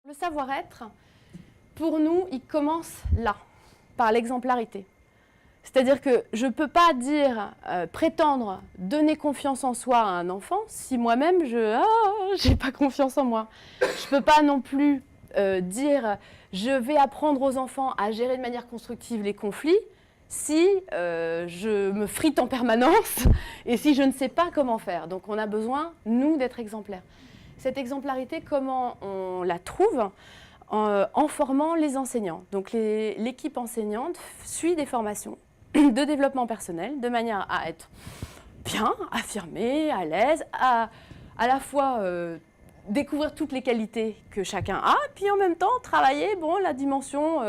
Le savoir-être, pour nous, il commence là, par l'exemplarité. C'est-à-dire que je ne peux pas dire, prétendre donner confiance en soi à un enfant si moi-même, je n'ai pas confiance en moi. Je ne peux pas non plus dire, je vais apprendre aux enfants à gérer de manière constructive les conflits si je me frite en permanence et si je ne sais pas comment faire. Donc on a besoin, nous, d'être exemplaires. Cette exemplarité, comment on la trouve ? En formant les enseignants. Donc l'équipe enseignante suit des formations de développement personnel de manière à être bien, affirmée, à l'aise, à la fois découvrir toutes les qualités que chacun a, puis en même temps travailler la dimension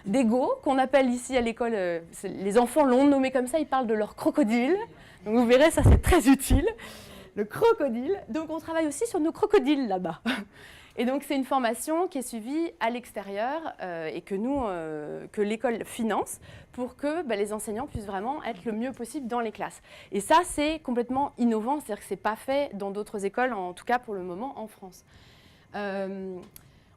d'ego qu'on appelle ici à l'école, les enfants l'ont nommé comme ça, ils parlent de leur crocodile. Donc vous verrez, ça c'est très utile. Le crocodile. Donc on travaille aussi sur nos crocodiles là-bas. Et donc c'est une formation qui est suivie à l'extérieur et que l'école finance pour que les enseignants puissent vraiment être le mieux possible dans les classes. Et ça c'est complètement innovant, c'est-à-dire que ce n'est pas fait dans d'autres écoles, en tout cas pour le moment en France.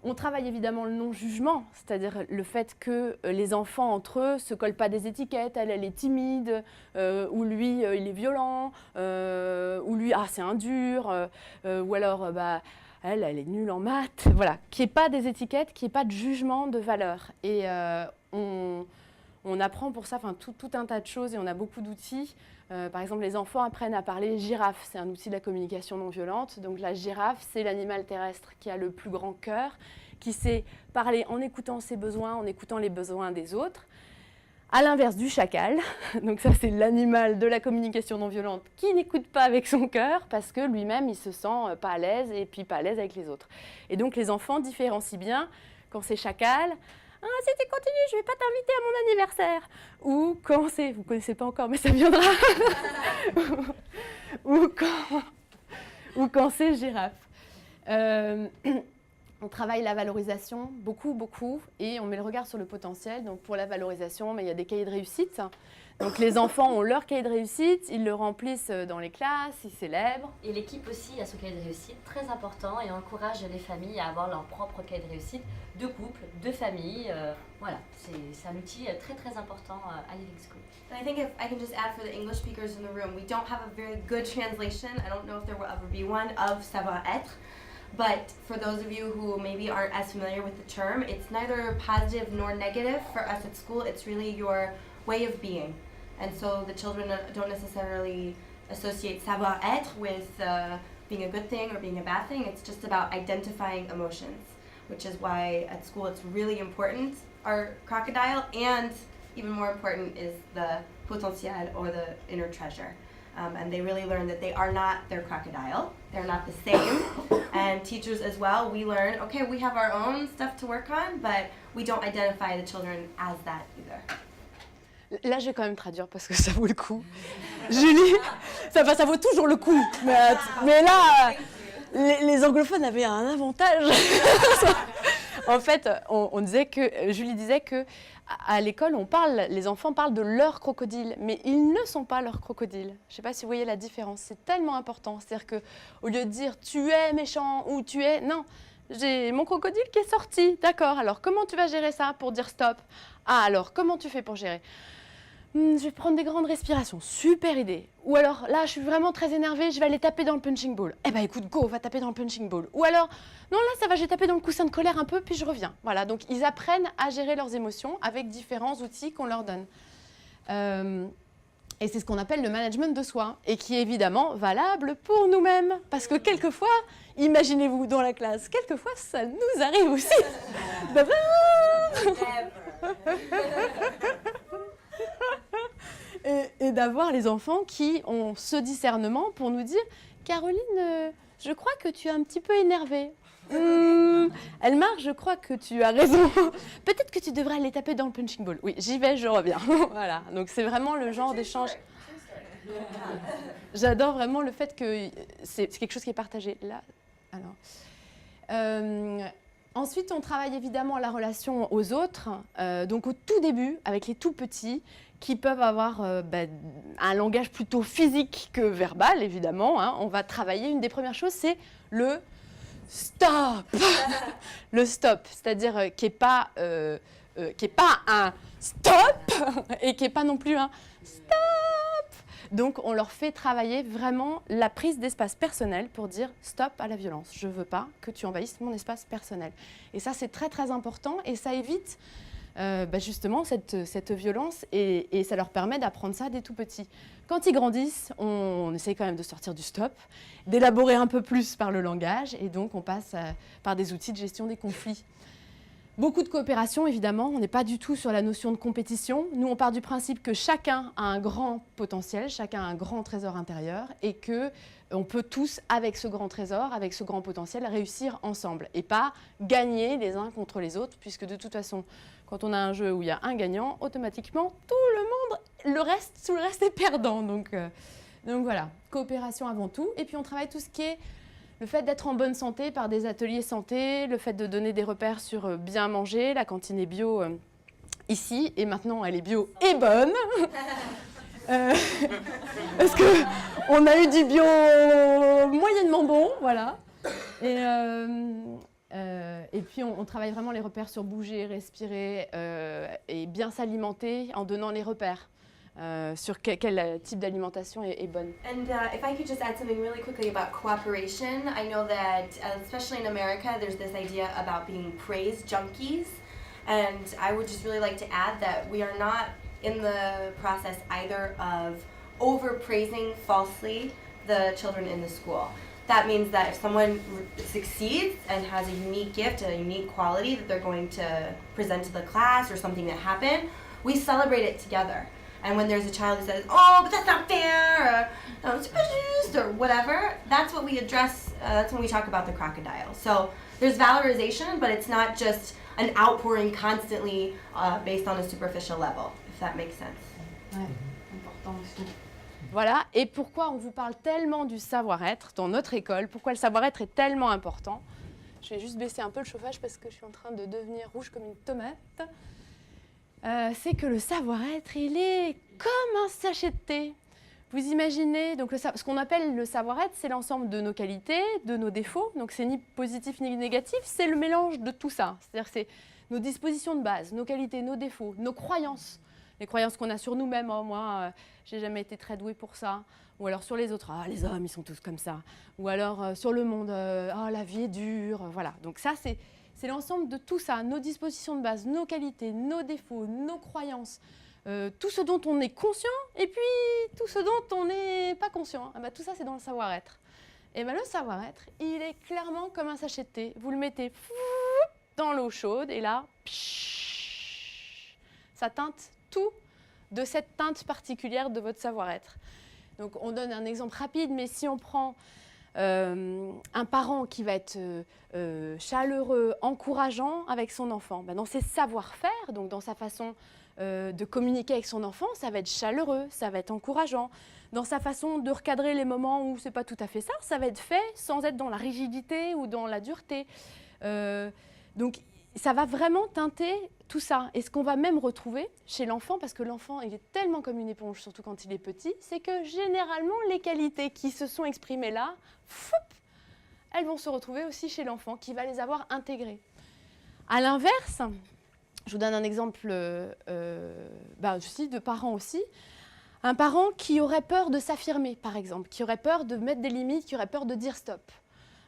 On travaille évidemment le non-jugement, c'est-à-dire le fait que les enfants entre eux ne se collent pas des étiquettes, elle est timide, ou lui il est violent, ou lui c'est un dur, ou alors elle est nulle en maths, voilà, qu'il n'y ait pas des étiquettes, qu'il n'y ait pas de jugement de valeur. Et on apprend pour ça tout un tas de choses et on a beaucoup d'outils. Par exemple, les enfants apprennent à parler girafe, c'est un outil de la communication non violente. Donc la girafe, c'est l'animal terrestre qui a le plus grand cœur, qui sait parler en écoutant ses besoins, en écoutant les besoins des autres. À l'inverse du chacal, donc ça c'est l'animal de la communication non violente qui n'écoute pas avec son cœur parce que lui-même il se sent pas à l'aise et puis pas à l'aise avec les autres. Et donc les enfants différencient bien quand c'est chacal, si tu continues je vais pas t'inviter à mon anniversaire, ou quand c'est, vous connaissez pas encore mais ça viendra, ou quand c'est girafe. On travaille la valorisation beaucoup, et on met le regard sur le potentiel. Donc pour la valorisation, il y a des cahiers de réussite. Donc les enfants ont leur cahier de réussite, ils le remplissent dans les classes, ils célèbrent. Et l'équipe aussi a ce cahier de réussite très important et encourage les familles à avoir leur propre cahier de réussite de couple, de famille. Voilà, c'est un outil très important à Living School. And I think if I can just add for the English speakers in the room, we don't have a very good translation, I don't know if there will ever be one, of savoir-être. But for those of you who maybe aren't as familiar with the term, it's neither positive nor negative for us at school. It's really your way of being. And so the children don't necessarily associate savoir-être with being a good thing or being a bad thing. It's just about identifying emotions, which is why at school it's really important, our crocodile, and even more important is the potentiel or the inner treasure. And they really learn that they are not their crocodile. They're not the same. And teachers as well, we learn, okay, we have our own stuff to work on, but we don't identify the children as that either. Là, je vais quand même traduire parce que ça vaut le coup. Julie, ça vaut toujours le coup. Mais là, les anglophones avaient un avantage. En fait, Julie disait que à l'école, les enfants parlent de leur crocodile, mais ils ne sont pas leurs crocodiles. Je ne sais pas si vous voyez la différence, c'est tellement important. C'est-à-dire qu'au lieu de dire « tu es méchant » ou « tu es… » non, j'ai mon crocodile qui est sorti, d'accord, alors comment tu vas gérer ça pour dire stop? Ah, alors comment tu fais pour gérer? Je vais prendre des grandes respirations, super idée. Ou alors, là, je suis vraiment très énervée, je vais aller taper dans le punching ball. Eh ben écoute, go, va taper dans le punching ball. Ou alors, non, là, ça va, je vais taper dans le coussin de colère un peu, puis je reviens. Voilà, donc ils apprennent à gérer leurs émotions avec différents outils qu'on leur donne. Et c'est ce qu'on appelle le management de soi, et qui est évidemment valable pour nous-mêmes. Parce que quelquefois, imaginez-vous dans la classe, quelquefois, ça nous arrive aussi. Et d'avoir les enfants qui ont ce discernement pour nous dire « Caroline, je crois que tu es un petit peu énervée. Elmar, je crois que tu as raison. Peut-être que tu devrais aller taper dans le punching ball. Oui, j'y vais, je reviens. » Voilà, donc c'est vraiment le genre d'échange. J'adore vraiment le fait que c'est quelque chose qui est partagé. Là, alors… Ensuite, on travaille évidemment la relation aux autres, donc au tout début, avec les tout petits, qui peuvent avoir un langage plutôt physique que verbal, évidemment. On va travailler, une des premières choses, c'est le stop. le stop, c'est-à-dire qui n'est pas un stop et qui n'est pas non plus un stop. Donc, on leur fait travailler vraiment la prise d'espace personnel pour dire stop à la violence. Je ne veux pas que tu envahisses mon espace personnel. Et ça, c'est très, très important et ça évite justement cette violence et ça leur permet d'apprendre ça dès tout petits. Quand ils grandissent, on essaie quand même de sortir du stop, d'élaborer un peu plus par le langage et donc on passe par des outils de gestion des conflits. Beaucoup de coopération, évidemment. On n'est pas du tout sur la notion de compétition. Nous, on part du principe que chacun a un grand potentiel, chacun a un grand trésor intérieur et qu'on peut tous, avec ce grand trésor, avec ce grand potentiel, réussir ensemble et pas gagner les uns contre les autres, puisque de toute façon, quand on a un jeu où il y a un gagnant, automatiquement, tout le reste est perdant. Donc voilà, coopération avant tout. Et puis, on travaille tout ce qui est le fait d'être en bonne santé par des ateliers santé, le fait de donner des repères sur bien manger. La cantine est bio ici et maintenant elle est bio et bonne. Parce qu'on a eu du bio moyennement bon, voilà. Et puis on travaille vraiment les repères sur bouger, respirer et bien s'alimenter en donnant les repères. Sur quel type d'alimentation est bonne. And if I could just add something really quickly about cooperation, I know that, especially in America, there's this idea about being praise junkies. And I would just really like to add that we are not in the process either of overpraising falsely the children in the school. That means that if someone succeeds and has a unique gift, a unique quality that they're going to present to the class or something that happened, we celebrate it together. And when there's a child who says, oh, but that's not fair, or suspicious, or whatever, that's what we address, that's when we talk about the crocodile. So there's valorization, but it's not just an outpouring constantly based on a superficial level, if that makes sense. Ouais, important aussi. Voilà, et pourquoi on vous parle tellement du savoir-être dans notre école, pourquoi le savoir-être est tellement important. Je vais juste baisser un peu le chauffage parce que je suis en train de devenir rouge comme une tomate. C'est que le savoir-être, il est comme un sachet de thé. Vous imaginez, donc ce qu'on appelle le savoir-être, c'est l'ensemble de nos qualités, de nos défauts. Donc c'est ni positif ni négatif, c'est le mélange de tout ça. C'est-à-dire c'est nos dispositions de base, nos qualités, nos défauts, nos croyances. Les croyances qu'on a sur nous-mêmes, oh, moi, j'ai jamais été très douée pour ça. Ou alors sur les autres, ah, les hommes, ils sont tous comme ça. Ou alors sur le monde, oh, la vie est dure. Voilà, donc ça, c'est l'ensemble de tout ça, nos dispositions de base, nos qualités, nos défauts, nos croyances, tout ce dont on est conscient et puis tout ce dont on n'est pas conscient. Ah bah, tout ça, c'est dans le savoir-être. Et bah, le savoir-être, il est clairement comme un sachet de thé. Vous le mettez dans l'eau chaude et là, ça teinte tout de cette teinte particulière de votre savoir-être. Donc on donne un exemple rapide, mais si on prend un parent qui va être chaleureux, encourageant avec son enfant, dans ses savoir-faire, donc dans sa façon de communiquer avec son enfant, ça va être chaleureux, ça va être encourageant. Dans sa façon de recadrer les moments où c'est pas tout à fait ça, ça va être fait sans être dans la rigidité ou dans la dureté. Donc ça va vraiment teinter tout ça. Et ce qu'on va même retrouver chez l'enfant, parce que l'enfant il est tellement comme une éponge, surtout quand il est petit, c'est que généralement les qualités qui se sont exprimées là, elles vont se retrouver aussi chez l'enfant qui va les avoir intégrées. À l'inverse, je vous donne un exemple de parents aussi. Un parent qui aurait peur de s'affirmer, par exemple, qui aurait peur de mettre des limites, qui aurait peur de dire stop.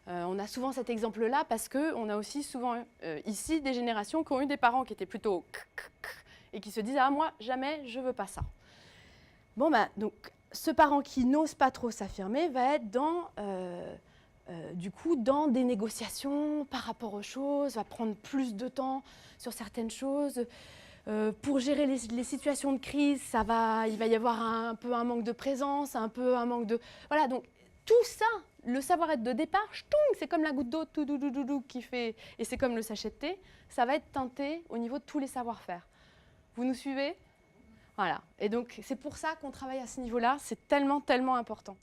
On a souvent cet exemple-là parce qu'on a aussi souvent ici des générations qui ont eu des parents qui étaient plutôt et qui se disent « Ah, moi, jamais, je ne veux pas ça ». Bon, donc, ce parent qui n'ose pas trop s'affirmer va être dans des négociations par rapport aux choses, va prendre plus de temps sur certaines choses. Pour gérer les situations de crise, il va y avoir un peu un manque de présence, un peu un manque de... Voilà, donc tout ça, le savoir-être de départ, c'est comme la goutte d'eau qui fait... Et c'est comme le sachet de thé, ça va être teinté au niveau de tous les savoir-faire. Vous nous suivez ? Voilà. Et donc, c'est pour ça qu'on travaille à ce niveau-là, c'est tellement, tellement important.